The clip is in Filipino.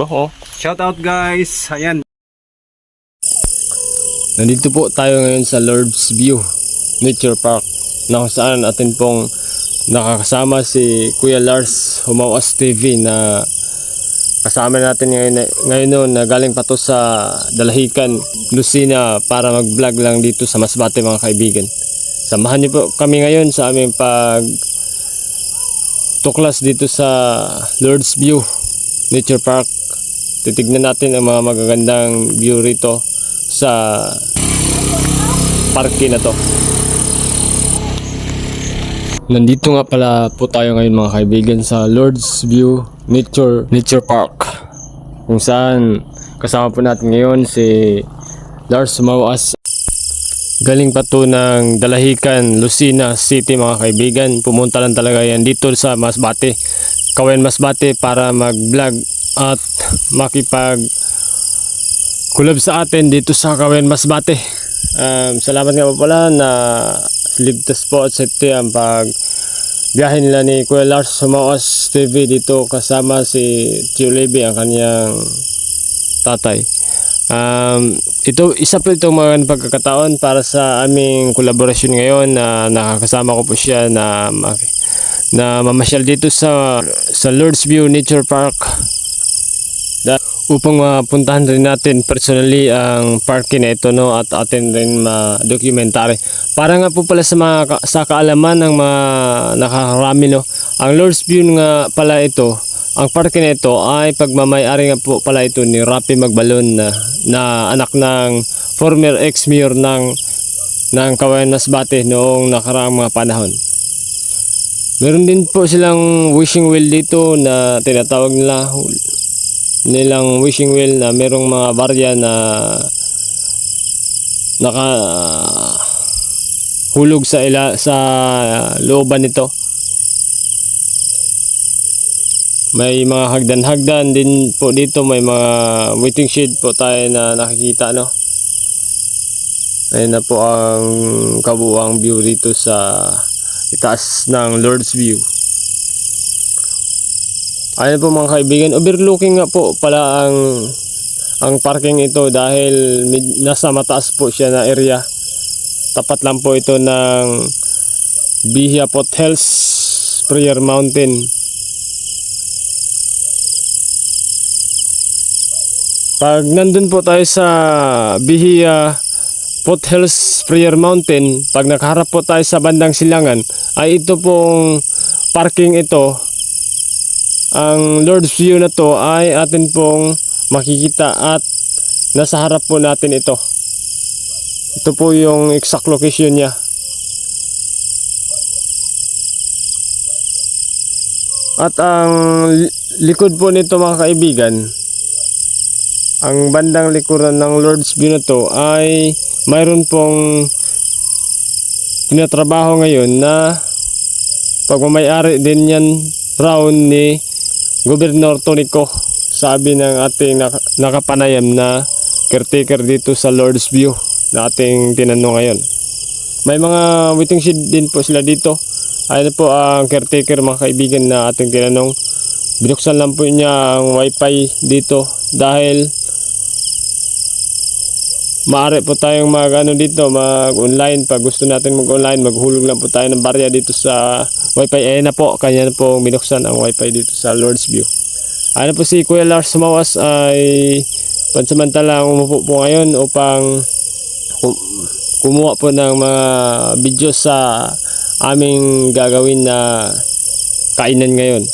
Oh. Shout out guys. Ayan. Nandito po tayo ngayon sa Lord's View Nature Park na kung saan atin pong nakakasama si Kuya Lars Humawas TV na kasama natin ngayon na galing pa to sa Dalahican, Lucena para mag-vlog lang dito sa Masbate mga kaibigan. Samahan niyo po kami ngayon sa aming tuklas dito sa Lord's View Nature Park. Titignan natin ang mga magagandang view rito sa parke na to. Nandito nga pala po tayo ngayon mga kaibigan sa Lord's View Nature Park, kung saan kasama po natin ngayon si Lars Humawas. Galing pa to ng Dalahican, Lucena City mga kaibigan. Pumunta lang talaga yan dito sa Masbate, Kawayan Masbate para mag-vlog at makipag kulab sa atin dito sa Kawayan Masbate. Salamat nga po pala na ligtas po at safety ang biyahe nila ni Kuya Lars Humawas TV dito kasama si Tio Levy, ang kanyang tatay. Isa po itong mga pagkakataon para sa aming kolaborasyon ngayon na nakakasama ko po siya na mamasyal dito sa Lord's View Nature Park upang mapuntahan rin natin personally ang parke na ito, no, at atin rin ma-documentary. Para nga po pala sa kaalaman ng mga nakakarami, no, ang Lord's View nga pala ito, ang parke na ito ay pagmamay-ari nga po pala ito ni Rapi Magbalon na anak ng former ex-mayor ng Kawayan Masbate noong nakaraang mga panahon. Meron din po silang wishing well dito na tinatawag nilang wishing well na merong mga barya na nakahulog sa looban nito. May mga hagdan-hagdan din po dito, may mga waiting shed po tayo na nakikita, no. Ayun na po ang kabuuang view dito sa itaas ng Lord's View. Ayun po mga kaibigan, overlooking nga po pala ang parking ito dahil nasa mataas po siya na area. Tapat lang po ito ng Bihia Foothills Prayer Mountain. Pag nandun po tayo sa Bihia Foothills Prayer Mountain, pag nakaharap po tayo sa bandang silangan, ay ito pong parking ito. Ang Lord's View na to ay atin pong makikita at nasa harap po natin ito. Ito po yung exact location niya. At ang likod po nito mga kaibigan, ang bandang likuran ng Lord's View na to ay mayroon pong tinatrabaho ngayon na pagmamay-ari din yan raw ni Gobernador Tonico, sabi ng ating nakapanayam na caretaker dito sa Lord's View na ating tinanong ngayon. May mga waiting shed din po sila dito. Ayun po ang caretaker mga kaibigan na ating tinanong. Binuksan lang po niya ang wifi dito dahil maaari po tayong mag-online pag gusto natin mag-online, maghulog lang po tayo ng barya dito sa wifi. Ayun na po, kanya na po binuksan ang wifi dito sa Lord's View. Ayun po si Kuya Lars Humawas ay pansamantalang umupo po ngayon upang kumuha po ng mga video sa aming gagawin na kainan ngayon.